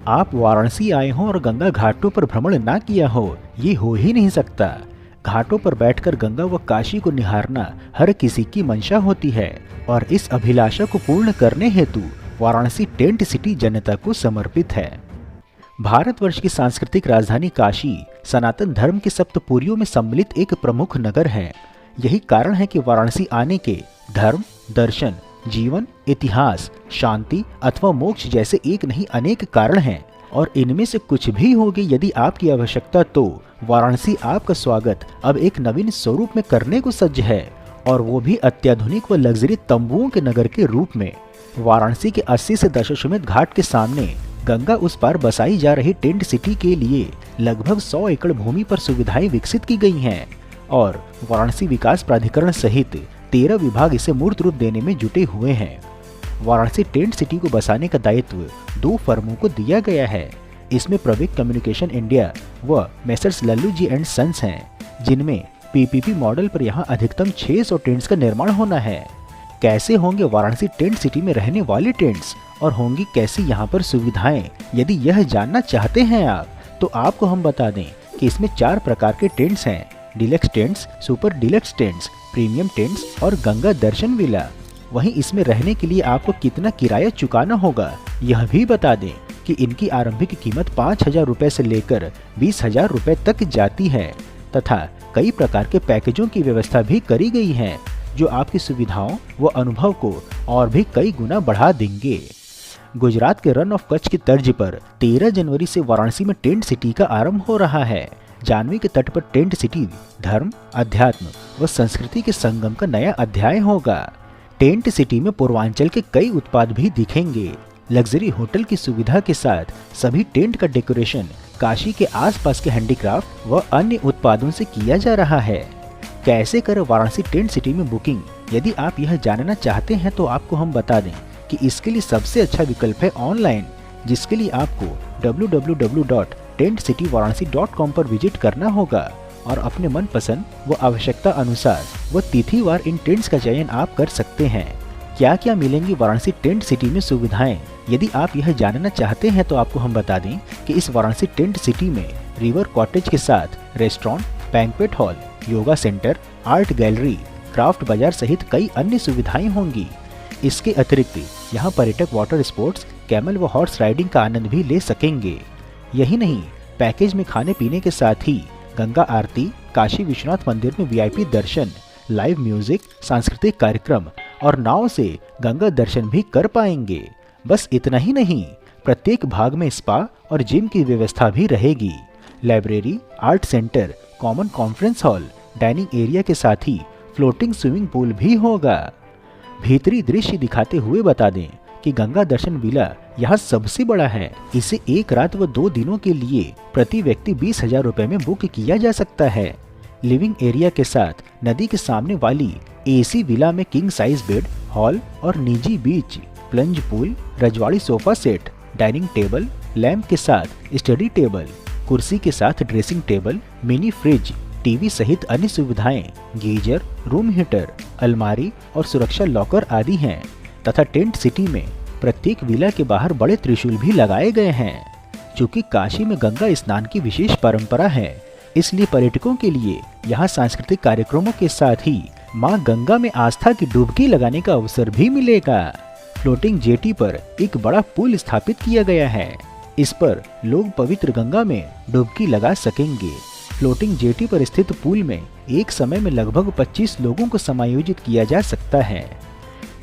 आप वाराणसी आए हों और गंगा घाटों पर भ्रमण ना किया हो, ये हो ही नहीं सकता। घाटों पर बैठकर गंगा व काशी को निहारना हर किसी की मंशा होती है और इस अभिलाषा को पूर्ण करने हेतु वाराणसी टेंट सिटी जनता को समर्पित है। भारतवर्ष की सांस्कृतिक राजधानी काशी सनातन धर्म के सप्तपुरियों में सम्मिलित एक प्रमुख नगर है। यही कारण है कि वाराणसी आने के धर्म, दर्शन, जीवन, इतिहास, शांति अथवा मोक्ष जैसे एक नहीं अनेक कारण हैं और इनमें से कुछ भी होगी यदि आपकी आवश्यकता तो वाराणसी आपका स्वागत अब एक नवीन स्वरूप में करने को सज्ज है और वो भी अत्याधुनिक व लग्जरी तंबुओं के नगर के रूप में। वाराणसी के 80 से दशाश्वमेध घाट के सामने गंगा उस पार बसाई जा रही टेंट सिटी के लिए लगभग 100 एकड़ भूमि पर सुविधाएं विकसित की गई हैं और वाराणसी विकास प्राधिकरण सहित 13 विभाग इसे मूर्त रूप देने में जुटे हुए हैं। वाराणसी टेंट सिटी को बसाने का दायित्व 2 फर्मों को दिया गया है। इसमें प्रवेक कम्युनिकेशन इंडिया व Messrs Lallu ji and sons हैं, जिनमें पीपीपी मॉडल पर यहाँ अधिकतम 600 टेंट्स का निर्माण होना है। कैसे होंगे वाराणसी टेंट सिटी में रहने वाले टेंट्स और होंगी कैसी यहाँ पर सुविधाएं, यदि यह जानना चाहते हैं आप तो आपको हम बता दें कि इसमें 4 प्रकार के टेंट्स हैं: deluxe tents, super deluxe tents, premium tents और गंगा दर्शन विला। वहीं इसमें रहने के लिए आपको कितना किराया चुकाना होगा यह भी बता दें कि इनकी आरंभिक कीमत 5,000 रुपए से लेकर 20,000 रुपए तक जाती है तथा कई प्रकार के पैकेजों की व्यवस्था भी करी गई है जो आपकी सुविधाओं व अनुभव को और भी कई गुना बढ़ा देंगे। गुजरात के रन ऑफ कच्छ की तर्ज पर 13 जनवरी से वाराणसी में टेंट सिटी का आरंभ हो रहा है। जाह्नवी के तट पर टेंट सिटी धर्म, अध्यात्म व संस्कृति के संगम का नया अध्याय होगा। टेंट सिटी में पूर्वांचल के कई उत्पाद भी दिखेंगे। लग्जरी होटल की सुविधा के साथ सभी टेंट का डेकोरेशन काशी के आसपास के हैंडीक्राफ्ट व अन्य उत्पादों से किया जा रहा है। कैसे करें वाराणसी टेंट सिटी में बुकिंग, यदि आप यह जानना चाहते हैं तो आपको हम बता दें कि इसके लिए सबसे अच्छा विकल्प है ऑनलाइन, जिसके लिए आपको www.tentcityvaranasi.com पर विजिट करना होगा और अपने मनपसंद व आवश्यकता अनुसार व तिथिवार इन टेंट्स का चयन आप कर सकते हैं। क्या क्या मिलेंगी वाराणसी टेंट सिटी में सुविधाएं, यदि आप यह जानना चाहते हैं तो आपको हम बता दें कि इस वाराणसी टेंट सिटी में रिवर कॉटेज के साथ restaurant, banquet hall, yoga centre, art gallery, craft बाजार सहित कई अन्य सुविधाएं होंगी। इसके अतिरिक्त यहाँ पर्यटक वाटर स्पोर्ट्स, कैमल व हॉर्स राइडिंग का आनंद भी ले सकेंगे। यही नहीं, पैकेज में खाने पीने के साथ ही गंगा आरती, काशी विश्वनाथ मंदिर में वीआईपी दर्शन, लाइव म्यूजिक, सांस्कृतिक कार्यक्रम और नाव से गंगा दर्शन भी कर पाएंगे। बस इतना ही नहीं, प्रत्येक भाग में स्पा और जिम की व्यवस्था भी रहेगी। Library, art centre, common conference hall, dining area के साथ ही फ्लोटिंग स्विमिंग पूल भी होगा। भीतरी दृश्य दिखाते हुए बता दें कि गंगा दर्शन विला यहाँ सबसे बड़ा है। इसे 1 रात व 2 दिनों के लिए प्रति व्यक्ति 20,000 रुपए में बुक किया जा सकता है। लिविंग एरिया के साथ नदी के सामने वाली एसी विला में किंग साइज बेड, हॉल और निजी बीच, प्लंज पूल, रजवाड़ी sofa set, dining table, lamp के साथ स्टडी टेबल, कुर्सी के साथ dressing table, mini fridge, TV सहित अन्य सुविधाएं, गीजर, रूम हीटर, अलमारी और सुरक्षा लॉकर आदि हैं तथा टेंट सिटी में प्रत्येक विला के बाहर बड़े त्रिशूल भी लगाए गए हैं। चूँकि काशी में गंगा स्नान की विशेष परंपरा है, इसलिए पर्यटकों के लिए यहाँ सांस्कृतिक कार्यक्रमों के साथ ही मां गंगा में आस्था की डुबकी लगाने का अवसर भी मिलेगा। फ्लोटिंग जेटी पर एक बड़ा पुल स्थापित किया गया है। इस पर लोग पवित्र गंगा में डुबकी लगा सकेंगे। फ्लोटिंग जेटी पर स्थित पुल में एक समय में लगभग 25 लोगों को समायोजित किया जा सकता है।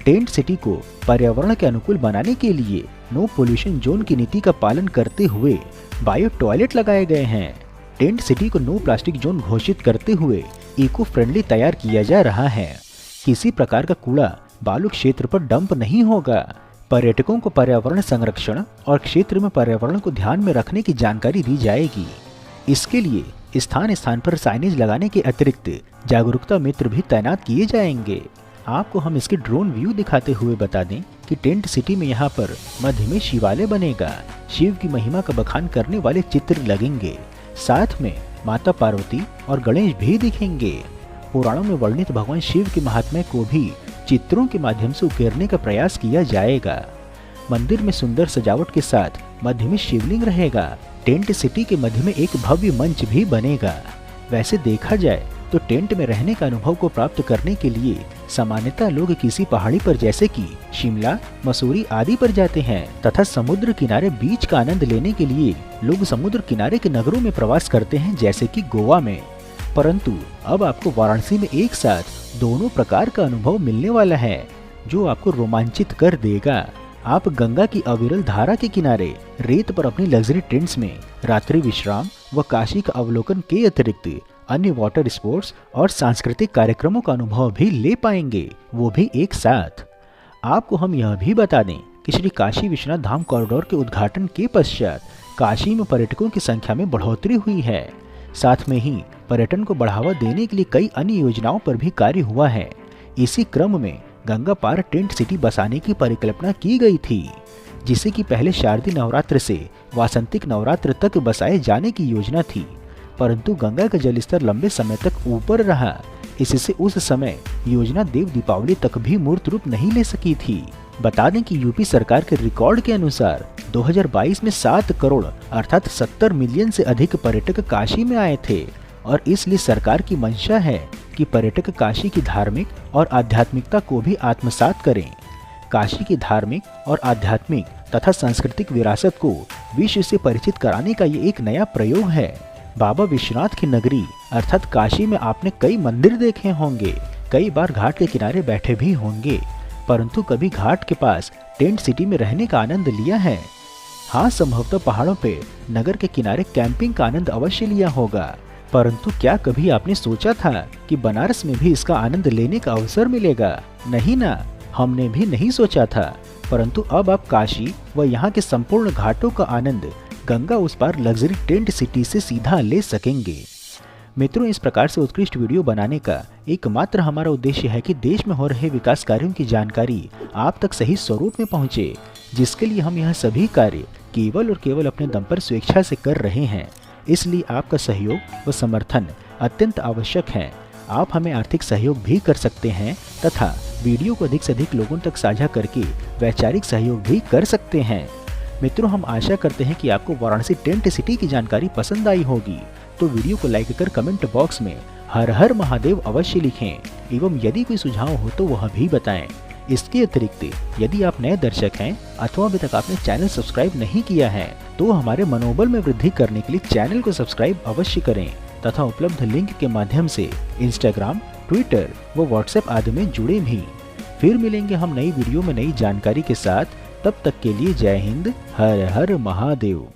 टेंट सिटी को पर्यावरण के अनुकूल बनाने के लिए नो पोल्यूशन जोन की नीति का पालन करते हुए बायो टॉयलेट लगाए गए हैं। टेंट सिटी को नो प्लास्टिक जोन घोषित करते हुए इको फ्रेंडली तैयार किया जा रहा है। किसी प्रकार का कूड़ा बालू क्षेत्र पर डंप नहीं होगा। पर्यटकों को पर्यावरण संरक्षण और क्षेत्र में पर्यावरण को ध्यान में रखने की जानकारी दी जाएगी। इसके लिए स्थान स्थान पर साइनेज लगाने के अतिरिक्त जागरूकता मित्र भी तैनात किए जाएंगे। आपको हम इसके ड्रोन व्यू दिखाते हुए बता दें कि टेंट सिटी में यहाँ पर मध्य में शिवालय बनेगा। शिव की महिमा का बखान करने वाले चित्र लगेंगे। साथ में माता पार्वती और गणेश भी दिखेंगे। पुराणों में वर्णित भगवान शिव के महात्म्य को भी चित्रों के माध्यम से उकेरने का प्रयास किया जाएगा। मंदिर में सुंदर सजावट के साथ मध्य में शिवलिंग रहेगा। टेंट सिटी के मध्य में एक भव्य मंच भी बनेगा। वैसे देखा जाए तो टेंट में रहने का अनुभव को प्राप्त करने के लिए सामान्यतः लोग किसी पहाड़ी पर जैसे कि शिमला, मसूरी आदि पर जाते हैं तथा समुद्र किनारे बीच का आनंद लेने के लिए लोग समुद्र किनारे के नगरों में प्रवास करते हैं जैसे कि गोवा में। परंतु अब आपको वाराणसी में एक साथ दोनों प्रकार का अनुभव मिलने वाला है जो आपको रोमांचित कर देगा। आप गंगा की अविरल धारा के किनारे रेत पर अपनी लग्जरी टेंट्स में रात्रि विश्राम व काशी का अवलोकन के अतिरिक्त अन्य वाटर स्पोर्ट्स और सांस्कृतिक कार्यक्रमों का अनुभव भी ले पाएंगे, वो भी एक साथ। आपको हम यह भी बता दें कि श्री काशी विश्वनाथ धाम कॉरिडोर के उद्घाटन के पश्चात काशी में पर्यटकों की संख्या में बढ़ोतरी हुई है। साथ में ही पर्यटन को बढ़ावा देने के लिए कई अन्य योजनाओं पर भी कार्य हुआ है। इसी क्रम में गंगा पार टेंट सिटी बसाने की परिकल्पना की गई थी, जिसे कि पहले शारदीय नवरात्र से वासंतिक नवरात्र तक बसाए जाने की योजना थी, परंतु गंगा का जलस्तर लंबे समय तक ऊपर रहा। इससे उस समय योजना देव दीपावली तक भी मूर्त रूप नहीं ले सकी थी। बता दें कि यूपी सरकार के रिकॉर्ड के अनुसार 2022 में 7 करोड़ अर्थात 70 मिलियन से अधिक पर्यटक काशी में आए थे और इसलिए सरकार की मंशा है कि पर्यटक काशी की धार्मिक और आध्यात्मिकता को भी आत्मसात करें। काशी की धार्मिक और आध्यात्मिक तथा सांस्कृतिक विरासत को विश्व से परिचित कराने का ये एक नया प्रयोग है। बाबा विश्वनाथ की नगरी अर्थात काशी में आपने कई मंदिर देखे होंगे, कई बार घाट के किनारे बैठे भी होंगे, परंतु कभी घाट के पास टेंट सिटी में रहने का आनंद लिया है? हाँ, संभवतः पहाड़ों पे नगर के किनारे कैंपिंग का आनंद अवश्य लिया होगा, परंतु क्या कभी आपने सोचा था कि बनारस में भी इसका आनंद लेने का अवसर मिलेगा? नहीं ना, हमने भी नहीं सोचा था। परंतु अब आप काशी व यहाँ के संपूर्ण घाटों का आनंद गंगा उस पार लग्जरी टेंट सिटी से सीधा ले सकेंगे। मित्रों, इस प्रकार से उत्कृष्ट वीडियो बनाने का एकमात्र हमारा उद्देश्य है कि देश में हो रहे विकास कार्यों की जानकारी आप तक सही स्वरूप में पहुंचे, जिसके लिए हम यह सभी कार्य केवल और केवल अपने दम पर स्वेच्छा से कर रहे हैं। इसलिए आपका सहयोग व समर्थन अत्यंत आवश्यक है। आप हमें आर्थिक सहयोग भी कर सकते हैं तथा वीडियो को अधिक से अधिक लोगों तक साझा करके वैचारिक सहयोग भी कर सकते हैं। मित्रों, हम आशा करते हैं कि आपको वाराणसी टेंट सिटी की जानकारी पसंद आई होगी, तो वीडियो को लाइक कर कमेंट बॉक्स में हर हर महादेव अवश्य लिखें एवं यदि कोई सुझाव हो तो वह भी बताएं। इसके अतिरिक्त यदि आप नए दर्शक हैं अथवा अभी तक आपने चैनल सब्सक्राइब नहीं किया है तो हमारे मनोबल में वृद्धि करने के लिए चैनल को सब्सक्राइब अवश्य करें तथा उपलब्ध लिंक के माध्यम से इंस्टाग्राम, ट्विटर व व्हाट्सएप आदि में जुड़े भी। फिर मिलेंगे हम नई वीडियो में नई जानकारी के साथ। तब तक के लिए जय हिंद, हर हर महादेव।